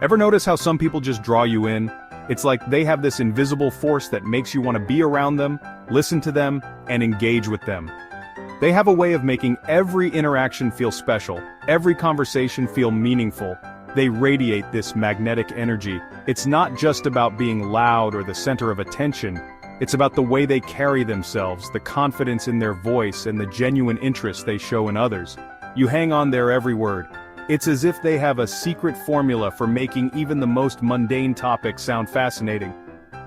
Ever notice how some people just draw you in? It's like they have this invisible force that makes you want to be around them, listen to them, and engage with them. They have a way of making every interaction feel special, every conversation feel meaningful. They radiate this magnetic energy. It's not just about being loud or the center of attention. It's about the way they carry themselves, the confidence in their voice, and the genuine interest they show in others. You hang on their every word. It's as if they have a secret formula for making even the most mundane topics sound fascinating.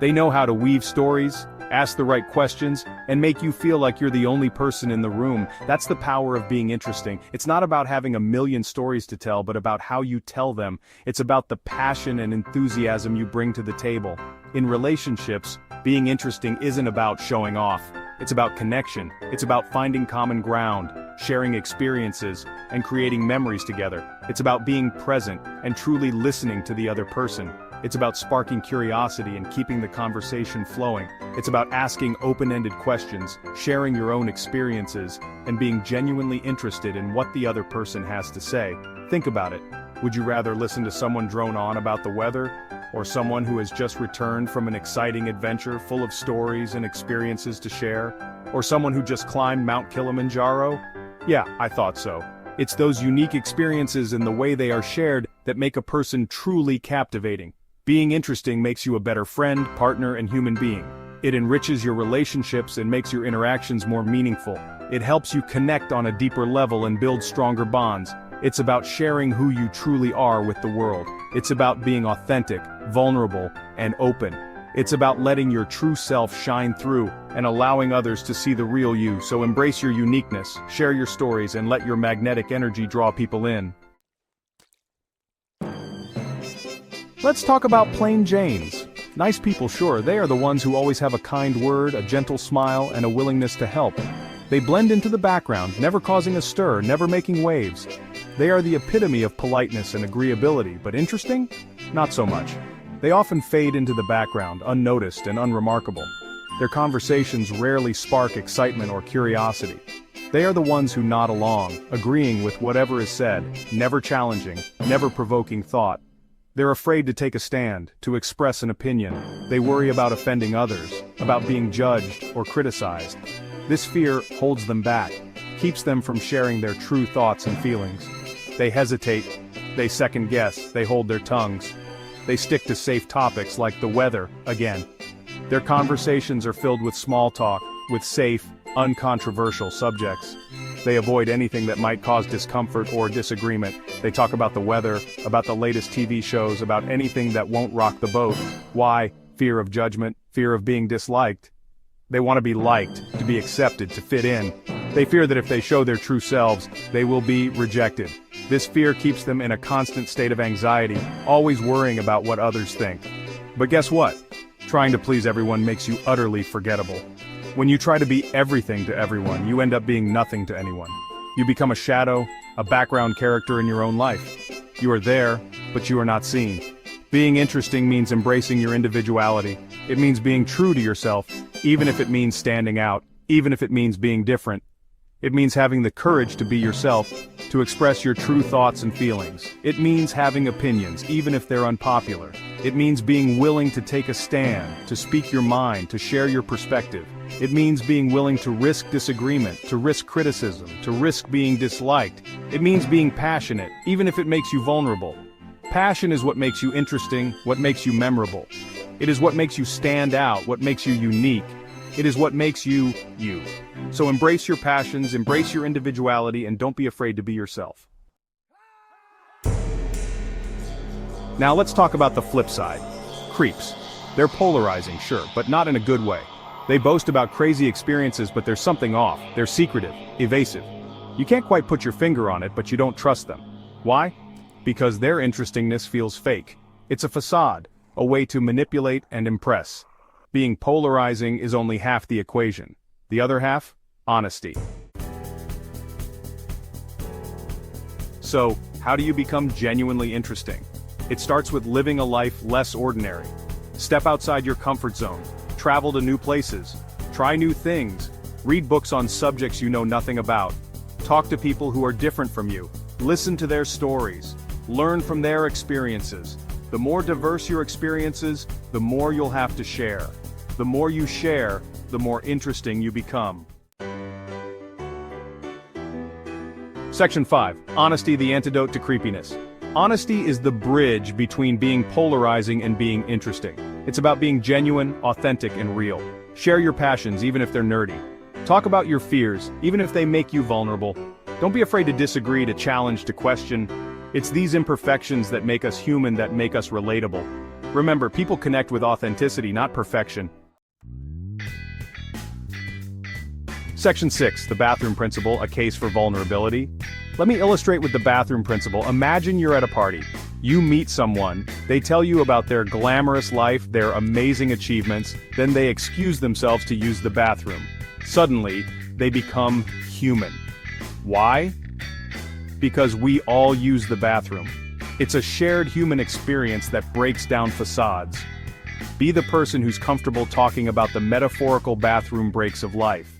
They know how to weave stories, ask the right questions, and make you feel like you're the only person in the room. That's the power of being interesting. It's not about having a million stories to tell, but about how you tell them. It's about the passion and enthusiasm you bring to the table. In relationships, being interesting isn't about showing off. It's about connection. It's about finding common ground, sharing experiences, and creating memories together. It's about being present and truly listening to the other person. It's about sparking curiosity and keeping the conversation flowing. It's about asking open-ended questions, sharing your own experiences, and being genuinely interested in what the other person has to say. Think about it. Would you rather listen to someone drone on about the weather, or someone who has just returned from an exciting adventure full of stories and experiences to share? Or someone who just climbed Mount Kilimanjaro? Yeah, I thought so. It's those unique experiences and the way they are shared that make a person truly captivating. Being interesting makes you a better friend, partner, and human being. It enriches your relationships and makes your interactions more meaningful. It helps you connect on a deeper level and build stronger bonds. It's about sharing who you truly are with the world. It's about being authentic, vulnerable, and open. It's about letting your true self shine through and allowing others to see the real you. So embrace your uniqueness, share your stories, and let your magnetic energy draw people in. Let's talk about plain Janes. Nice people, sure, they are the ones who always have a kind word, a gentle smile, and a willingness to help. They blend into the background, never causing a stir, never making waves. They are the epitome of politeness and agreeability, but interesting? Not so much. They often fade into the background, unnoticed and unremarkable. Their conversations rarely spark excitement or curiosity. They are the ones who nod along, agreeing with whatever is said, never challenging, never provoking thought. They're afraid to take a stand, to express an opinion. They worry about offending others, about being judged or criticized. This fear holds them back, keeps them from sharing their true thoughts and feelings. They hesitate, they second guess, they hold their tongues. They stick to safe topics like the weather, again. Their conversations are filled with small talk, with safe, uncontroversial subjects. They avoid anything that might cause discomfort or disagreement. They talk about the weather, about the latest TV shows, about anything that won't rock the boat. Why? Fear of judgment, fear of being disliked. They want to be liked, to be accepted, to fit in. They fear that if they show their true selves, they will be rejected. This fear keeps them in a constant state of anxiety, always worrying about what others think. But guess what? Trying to please everyone makes you utterly forgettable. When you try to be everything to everyone, you end up being nothing to anyone. You become a shadow, a background character in your own life. You are there, but you are not seen. Being interesting means embracing your individuality. It means being true to yourself, even if it means standing out, even if it means being different. It means having the courage to be yourself, to express your true thoughts and feelings. It means having opinions, even if they're unpopular. It means being willing to take a stand, to speak your mind, to share your perspective. It means being willing to risk disagreement, to risk criticism, to risk being disliked. It means being passionate, even if it makes you vulnerable. Passion is what makes you interesting, what makes you memorable. It is what makes you stand out, what makes you unique. It is what makes you, you. So embrace your passions, embrace your individuality, and don't be afraid to be yourself. Now let's talk about the flip side. Creeps. They're polarizing, sure, but not in a good way. They boast about crazy experiences, but there's something off. They're secretive, evasive. You can't quite put your finger on it, but you don't trust them. Why? Because their interestingness feels fake. It's a facade, a way to manipulate and impress. Being polarizing is only half the equation. The other half? Honesty. So, how do you become genuinely interesting? It starts with living a life less ordinary. Step outside your comfort zone. Travel to new places. Try new things. Read books on subjects you know nothing about. Talk to people who are different from you. Listen to their stories. Learn from their experiences. The more diverse your experiences, the more you'll have to share. The more you share, the more interesting you become. Section 5. Honesty, the antidote to creepiness. Honesty is the bridge between being polarizing and being interesting. It's about being genuine, authentic, and real. Share your passions, even if they're nerdy. Talk about your fears, even if they make you vulnerable. Don't be afraid to disagree, to challenge, to question. It's these imperfections that make us human, that make us relatable. Remember, people connect with authenticity, not perfection. Section 6. The bathroom principle, a case for vulnerability. Let me illustrate with the bathroom principle. Imagine you're at a party. You meet someone, they tell you about their glamorous life, their amazing achievements, then they excuse themselves to use the bathroom. Suddenly, they become human. Why? Because we all use the bathroom. It's a shared human experience that breaks down facades. Be the person who's comfortable talking about the metaphorical bathroom breaks of life.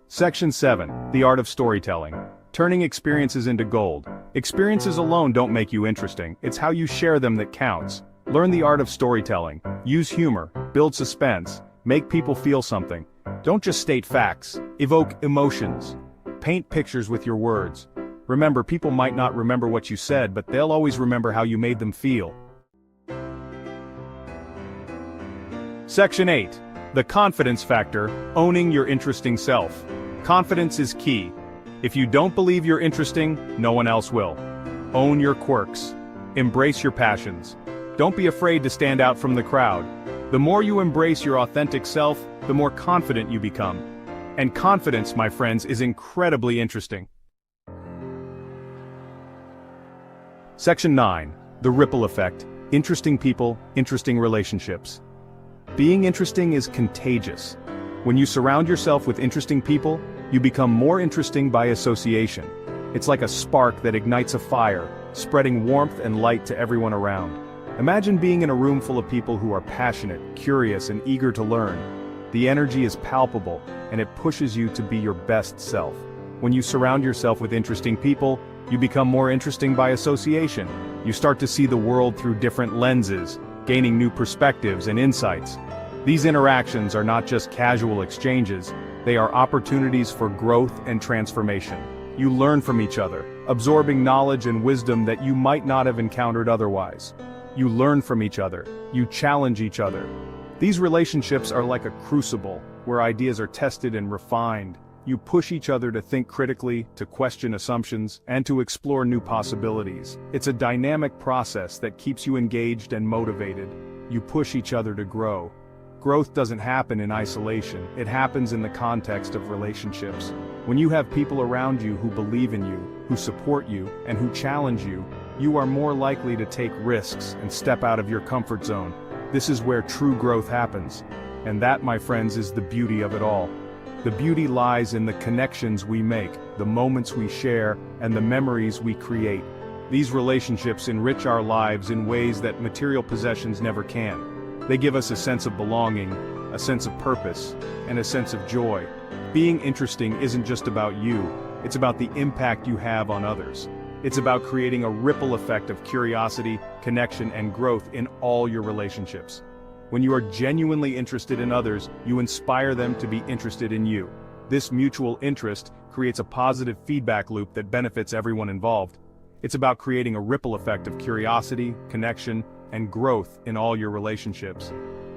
Section 7. The art of storytelling. Turning experiences into gold. Experiences alone don't make you interesting, it's how you share them that counts. Learn the art of storytelling. Use humor, build suspense, make people feel something. Don't just state facts, evoke emotions. Paint pictures with your words. Remember, people might not remember what you said, but they'll always remember how you made them feel. Section 8. The confidence factor, owning your interesting self. Confidence is key. If you don't believe you're interesting, no one else will. Own your quirks. Embrace your passions. Don't be afraid to stand out from the crowd. The more you embrace your authentic self, the more confident you become. And confidence, my friends, is incredibly interesting. Section 9. The ripple effect. Interesting people, interesting relationships. Being interesting is contagious. When you surround yourself with interesting people, you become more interesting by association. It's like a spark that ignites a fire, spreading warmth and light to everyone around. Imagine being in a room full of people who are passionate, curious, and eager to learn. The energy is palpable, and it pushes you to be your best self. When you surround yourself with interesting people, you become more interesting by association. You start to see the world through different lenses, gaining new perspectives and insights. These interactions are not just casual exchanges, they are opportunities for growth and transformation. You learn from each other, absorbing knowledge and wisdom that you might not have encountered otherwise. You learn from each other, you challenge each other. These relationships are like a crucible, where ideas are tested and refined. You push each other to think critically, to question assumptions, and to explore new possibilities. It's a dynamic process that keeps you engaged and motivated. You push each other to grow. Growth doesn't happen in isolation, it happens in the context of relationships. When you have people around you who believe in you, who support you, and who challenge you, you are more likely to take risks and step out of your comfort zone. This is where true growth happens. And that, my friends, is the beauty of it all. The beauty lies in the connections we make, the moments we share, and the memories we create. These relationships enrich our lives in ways that material possessions never can. They give us a sense of belonging, a sense of purpose, and a sense of joy. Being interesting isn't just about you, it's about the impact you have on others. It's about creating a ripple effect of curiosity, connection, and growth in all your relationships. When you are genuinely interested in others, you inspire them to be interested in you. This mutual interest creates a positive feedback loop that benefits everyone involved. It's about creating a ripple effect of curiosity, connection, and growth in all your relationships.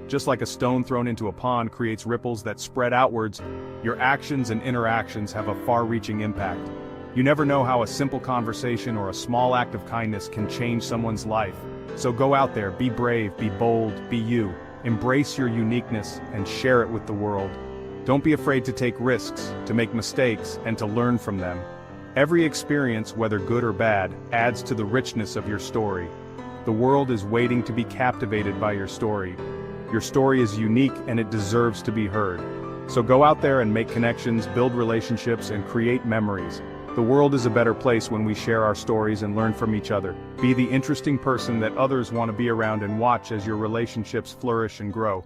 Just like a stone thrown into a pond creates ripples that spread outwards, your actions and interactions have a far-reaching impact. You never know how a simple conversation or a small act of kindness can change someone's life. So go out there, be brave, be bold, be you. Embrace your uniqueness and share it with the world. Don't be afraid to take risks, to make mistakes, and to learn from them. Every experience, whether good or bad, adds to the richness of your story. The world is waiting to be captivated by your story. Your story is unique and it deserves to be heard. So go out there and make connections, build relationships, and create memories. The world is a better place when we share our stories and learn from each other. Be the interesting person that others want to be around and watch as your relationships flourish and grow.